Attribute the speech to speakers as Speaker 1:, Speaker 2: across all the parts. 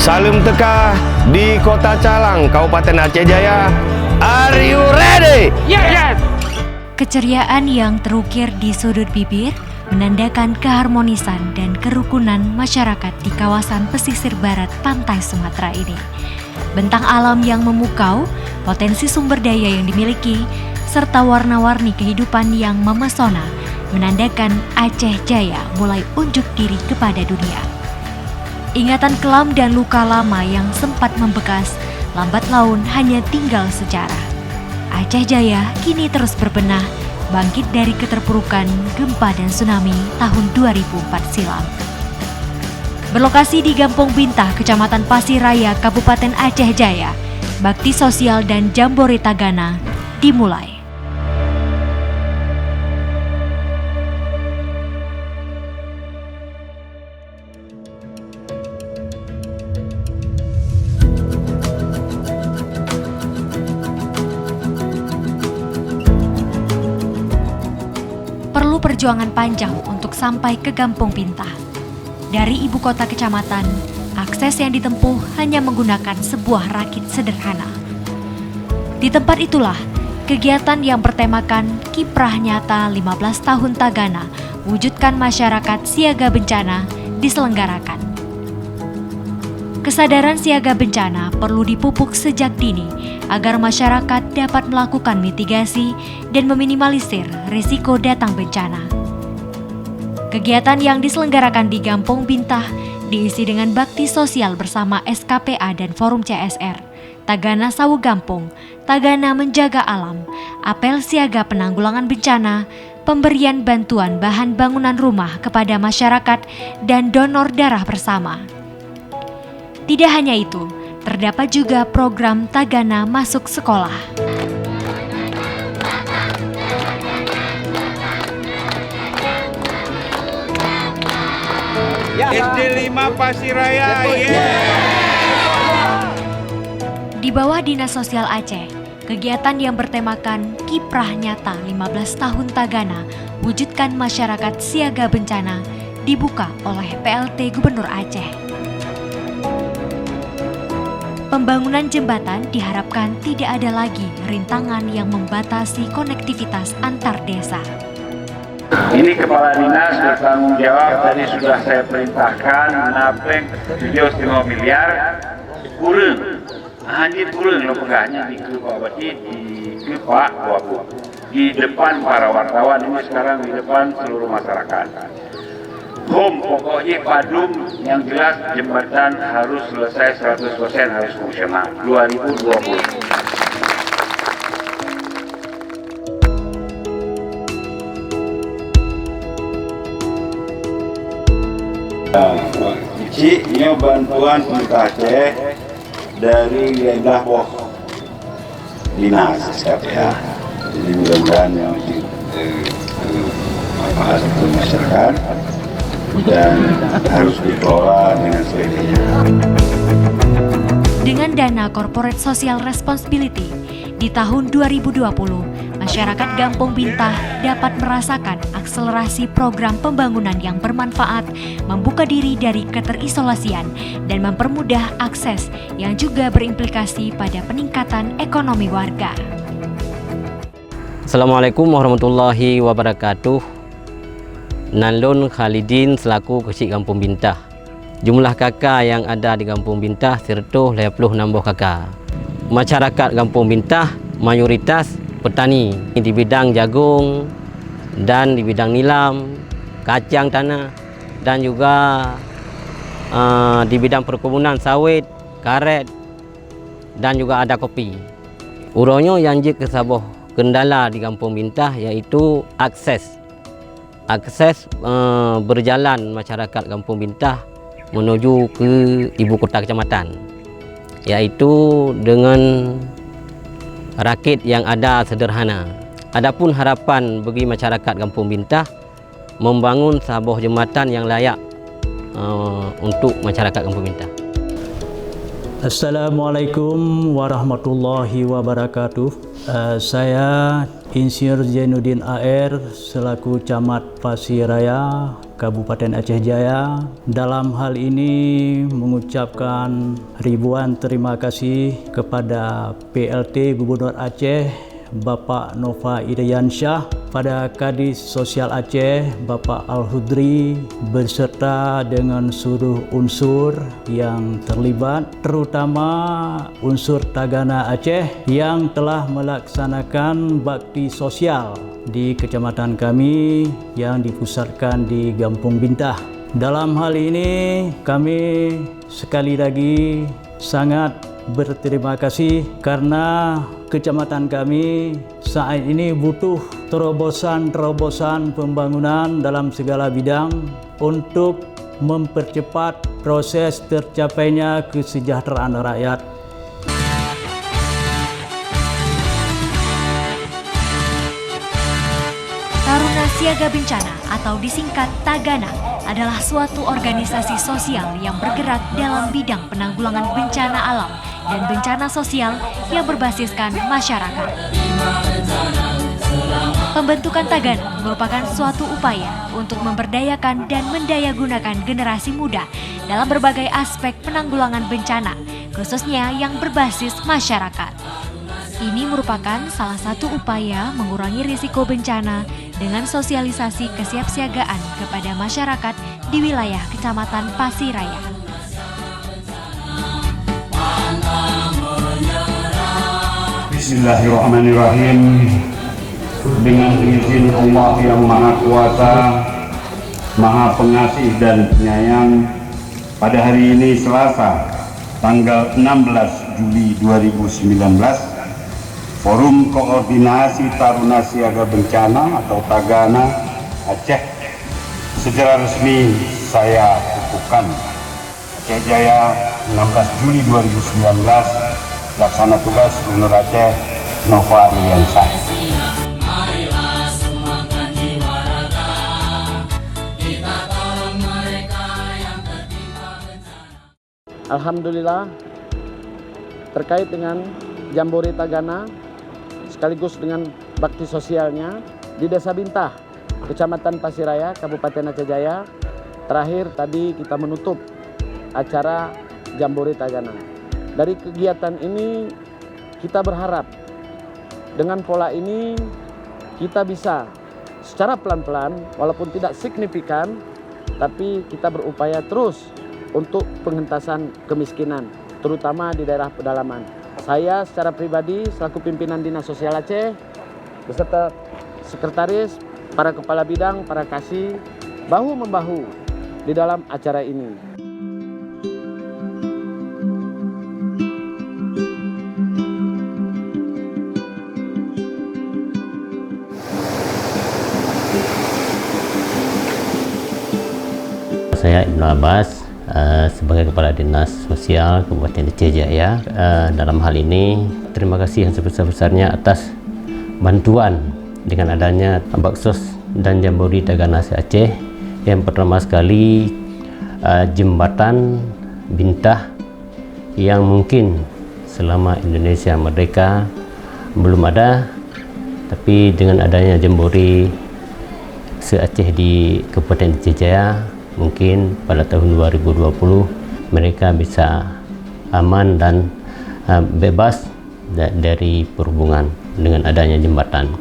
Speaker 1: Salim teka di Kota Calang, Kabupaten Aceh Jaya. Are you ready?
Speaker 2: Yes!
Speaker 3: Keceriaan yang terukir di sudut bibir menandakan keharmonisan dan kerukunan masyarakat di kawasan pesisir barat pantai Sumatera ini. Bentang alam yang memukau, potensi sumber daya yang dimiliki, serta warna-warni kehidupan yang memesona menandakan Aceh Jaya mulai unjuk diri kepada dunia. Ingatan kelam dan luka lama yang sempat membekas, lambat laun hanya tinggal sejarah. Aceh Jaya kini terus berbenah, bangkit dari keterpurukan gempa dan tsunami tahun 2004 silam. Berlokasi di Gampong Bintah, Kecamatan Pasir Raya, Kabupaten Aceh Jaya, bakti sosial dan jambore Tagana dimulai. Perlu perjuangan panjang untuk sampai ke Gampong Bintah. Dari ibu kota kecamatan, akses yang ditempuh hanya menggunakan sebuah rakit sederhana. Di tempat itulah, kegiatan yang bertemakan Kiprah Nyata 15 Tahun Tagana, Wujudkan Masyarakat Siaga Bencana diselenggarakan. Kesadaran siaga bencana perlu dipupuk sejak dini agar masyarakat dapat melakukan mitigasi dan meminimalisir risiko datang bencana. Kegiatan yang diselenggarakan di Gampong Bintah diisi dengan bakti sosial bersama SKPA dan Forum CSR, Tagana Sawu Gampong, Tagana Menjaga Alam, apel siaga penanggulangan bencana, pemberian bantuan bahan bangunan rumah kepada masyarakat, dan donor darah bersama. Tidak hanya itu, terdapat juga program Tagana Masuk Sekolah.
Speaker 2: SD 5 Pasir Raya,
Speaker 3: Di bawah Dinas Sosial Aceh, kegiatan yang bertemakan Kiprah Nyata 15 Tahun Tagana, Wujudkan Masyarakat Siaga Bencana dibuka oleh PLT Gubernur Aceh. Pembangunan jembatan diharapkan tidak ada lagi rintangan yang membatasi konektivitas antar desa.
Speaker 4: Ini Kepala Dinas bertanggung jawab, tadi sudah saya perintahkan napeng 7,5 miliar kurang. Hanya kurang lo pegahnya di Kepabati, di Kepak, di depan para wartawan, ini sekarang di depan seluruh masyarakat. Pokoknya Padum yang jelas jembatan harus selesai 100%, harus fungsional 2020. Ini bantuan pemerintah Aceh dari wilayah bawah dinas SKPA. Jadi mudah-mudahan yang manfaat untuk masyarakat dan harus dikelola dengan sebagainya.
Speaker 3: Dengan dana Corporate Social Responsibility, di tahun 2020, masyarakat Gampong Bintah dapat merasakan akselerasi program pembangunan yang bermanfaat, membuka diri dari keterisolasian, dan mempermudah akses yang juga berimplikasi pada peningkatan ekonomi warga.
Speaker 5: Assalamualaikum warahmatullahi wabarakatuh. Nanlon Khalidin selaku Kecik Gampong Bintah. Jumlah kakak yang ada di Gampong Bintah 156 kakak. Masyarakat Gampong Bintah mayoritas petani di bidang jagung dan di bidang nilam, kacang tanah, dan juga di bidang perkebunan sawit, karet, dan juga ada kopi. Uronyo yang ke sabuh kendala di Gampong Bintah yaitu akses berjalan masyarakat Gampong Bintah menuju ke ibu kota kecamatan, yaitu dengan rakit yang ada sederhana. Adapun harapan bagi masyarakat Gampong Bintah membangun sebuah jembatan yang layak untuk masyarakat Gampong Bintah.
Speaker 6: Assalamualaikum warahmatullahi wabarakatuh. Saya Insinyur Zainuddin AR selaku Camat Pasir Raya Kabupaten Aceh Jaya. Dalam hal ini mengucapkan ribuan terima kasih kepada PLT Gubernur Aceh Bapak Nova Iriansyah, pada Kadis Sosial Aceh Bapak Al-Hudri, beserta dengan seluruh unsur yang terlibat, terutama unsur Tagana Aceh yang telah melaksanakan bakti sosial di kecamatan kami yang dipusatkan di Kampung Bintah. Dalam hal ini kami sekali lagi sangat berterima kasih karena kecamatan kami saat ini butuh terobosan pembangunan dalam segala bidang untuk mempercepat proses tercapainya kesejahteraan rakyat.
Speaker 3: Taruna Siaga Bencana atau disingkat Tagana adalah suatu organisasi sosial yang bergerak dalam bidang penanggulangan bencana alam dan bencana sosial yang berbasiskan masyarakat. Pembentukan Tagana merupakan suatu upaya untuk memberdayakan dan mendayagunakan generasi muda dalam berbagai aspek penanggulangan bencana, khususnya yang berbasis masyarakat. Ini merupakan salah satu upaya mengurangi risiko bencana dengan sosialisasi kesiapsiagaan kepada masyarakat di wilayah Kecamatan Pasiraya.
Speaker 7: Bismillahirrahmanirrahim. Dengan izin Allah yang Maha Kuasa, Maha Pengasih dan Penyayang, pada hari ini Selasa, tanggal 16 Juli 2019, Forum Koordinasi Taruna Siaga Bencana atau Tagana Aceh secara resmi saya kukuhkan. Aceh Jaya 16 Juli 2019, Laksana Tugas Gubernur Aceh Nova Iriansyah.
Speaker 8: Alhamdulillah, terkait dengan Jambore Tagana sekaligus dengan bakti sosialnya di Desa Bintah, Kecamatan Pasiraya, Kabupaten Aceh Jaya. Terakhir tadi kita menutup acara Jambore Tagana. Dari kegiatan ini kita berharap dengan pola ini kita bisa secara pelan-pelan, walaupun tidak signifikan, tapi kita berupaya terus untuk pengentasan kemiskinan, terutama di daerah pedalaman. Saya secara pribadi selaku pimpinan Dinas Sosial Aceh beserta sekretaris, para kepala bidang, para kasih, bahu-membahu di dalam acara ini.
Speaker 5: Saya Ibnu Abbas sebagai Kepala Dinas Sosial Kabupaten Aceh Jaya. Dalam hal ini terima kasih yang sebesar-besarnya atas bantuan dengan adanya Baksos dan Jambore Tagana Aceh. Yang pertama sekali jembatan Bintah yang mungkin selama Indonesia merdeka belum ada, tapi dengan adanya Jambore se-Aceh di Kabupaten Aceh Jaya, mungkin pada tahun 2020 mereka bisa aman dan bebas dari perhubungan dengan adanya jembatan.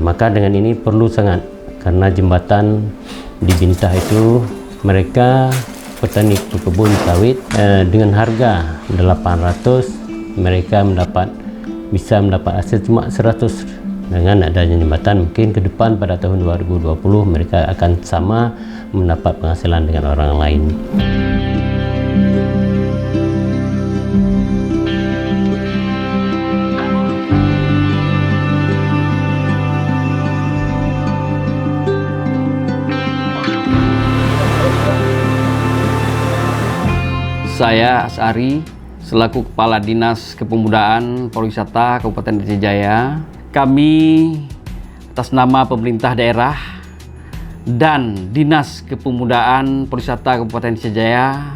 Speaker 5: Maka dengan ini perlu sangat, karena jembatan di Bintah itu mereka petani pekebun sawit dengan harga 800 mereka bisa mendapat akses cuma 100. Dengan adanya jembatan mungkin ke depan pada tahun 2020 mereka akan sama mendapat penghasilan dengan orang lain.
Speaker 9: Saya Asari selaku Kepala Dinas Kepemudaan Pariwisata Kabupaten Aceh Jaya. Kami atas nama pemerintah daerah dan Dinas Kepemudaan Pariwisata Kabupaten Aceh Jaya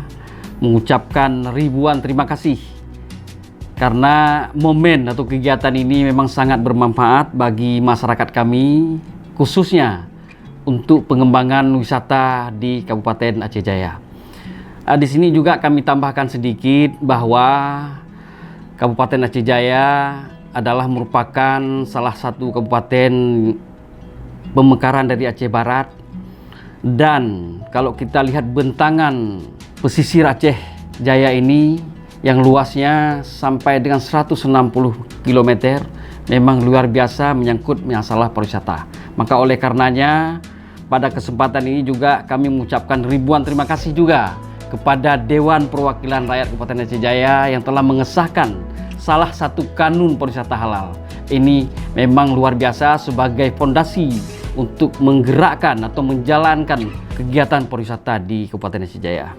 Speaker 9: mengucapkan ribuan terima kasih karena momen atau kegiatan ini memang sangat bermanfaat bagi masyarakat kami, khususnya untuk pengembangan wisata di Kabupaten Aceh Jaya. Di sini juga kami tambahkan sedikit bahwa Kabupaten Aceh Jaya adalah merupakan salah satu kabupaten pemekaran dari Aceh Barat, dan kalau kita lihat bentangan pesisir Aceh Jaya ini yang luasnya sampai dengan 160 km memang luar biasa menyangkut masalah pariwisata. Maka oleh karenanya pada kesempatan ini juga kami mengucapkan ribuan terima kasih juga kepada Dewan Perwakilan Rakyat Kabupaten Aceh Jaya yang telah mengesahkan salah satu kanun pariwisata halal. Ini memang luar biasa sebagai fondasi untuk menggerakkan atau menjalankan kegiatan pariwisata di Kabupaten Aceh Jaya.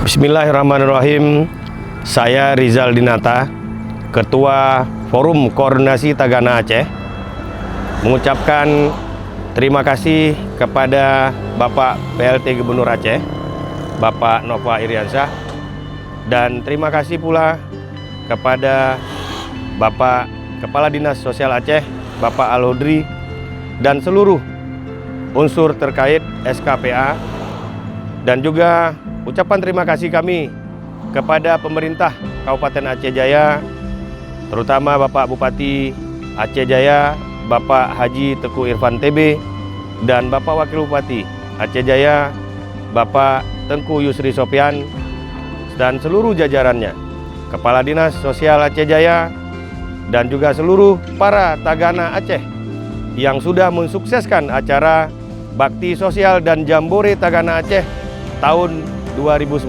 Speaker 1: Bismillahirrahmanirrahim. Saya Rizal Dinata, Ketua Forum Koordinasi Tagana Aceh, mengucapkan terima kasih kepada Bapak PLT Gubernur Aceh, Bapak Nova Iriansyah, dan terima kasih pula kepada Bapak Kepala Dinas Sosial Aceh, Bapak Al-Hudri, dan seluruh unsur terkait SKPA, dan juga ucapan terima kasih kami kepada pemerintah Kabupaten Aceh Jaya, terutama Bapak Bupati Aceh Jaya, Bapak Haji Teguh Irfan TB, dan Bapak Wakil Bupati Aceh Jaya, Bapak Tengku Yusri Sopian, dan seluruh jajarannya, Kepala Dinas Sosial Aceh Jaya, dan juga seluruh para Tagana Aceh yang sudah mensukseskan acara Bakti Sosial dan Jambore Tagana Aceh tahun 2019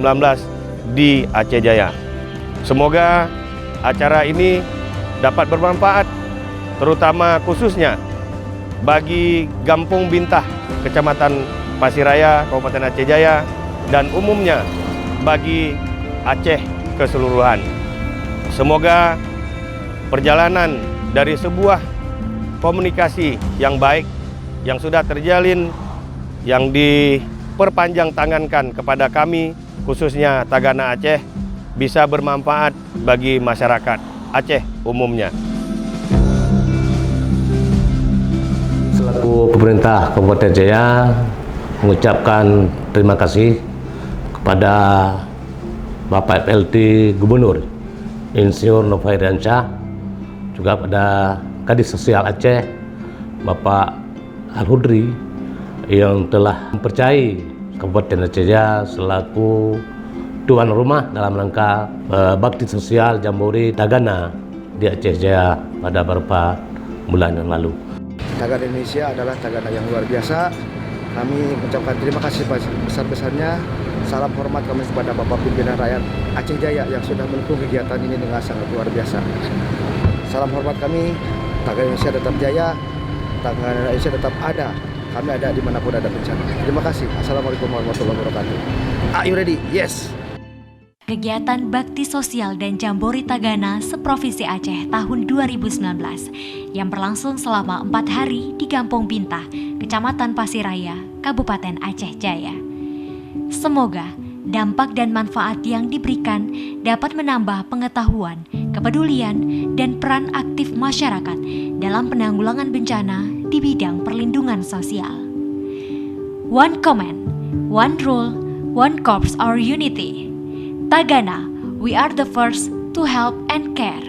Speaker 1: di Aceh Jaya. Semoga acara ini dapat bermanfaat, terutama khususnya bagi Gampung Bintah, Kecamatan Pasiraya, Kabupaten Aceh Jaya, dan umumnya bagi Aceh keseluruhan. Semoga perjalanan dari sebuah komunikasi yang baik yang sudah terjalin, yang diperpanjang tangankan kepada kami, khususnya Tagana Aceh, bisa bermanfaat bagi masyarakat Aceh umumnya.
Speaker 10: Selaku pemerintah Kabupaten Jaya mengucapkan terima kasih kepada Bapak PLT Gubernur Insinyur Nova Iriansyah, juga pada Kadis Sosial Aceh Bapak Al-Hudri yang telah mempercayai Kabupaten Aceh Jaya selaku tuan rumah dalam rangka bakti sosial Jambore Tagana di Aceh Jaya pada beberapa bulan yang lalu.
Speaker 11: Tagana Indonesia adalah Tagana yang luar biasa. Kami mengucapkan terima kasih besar-besarnya. Salam hormat kami kepada Bapak Pimpinan Rakyat Aceh Jaya yang sudah mendukung kegiatan ini dengan sangat luar biasa. Salam hormat kami, Tagana Indonesia tetap jaya, Tagana Indonesia tetap ada. Kami ada dimanapun ada bencana. Terima kasih. Assalamualaikum warahmatullahi wabarakatuh. Are you ready? Yes.
Speaker 3: Kegiatan Bakti Sosial dan Jambore Tagana seprovinsi Aceh tahun 2019 yang berlangsung selama 4 hari di Gampung Bintah, Kecamatan Pasiraya, Kabupaten Aceh Jaya. Semoga dampak dan manfaat yang diberikan dapat menambah pengetahuan, kepedulian, dan peran aktif masyarakat dalam penanggulangan bencana di bidang perlindungan sosial. One comment, one rule, one corps or unity. Tagana, we are the first to help and care.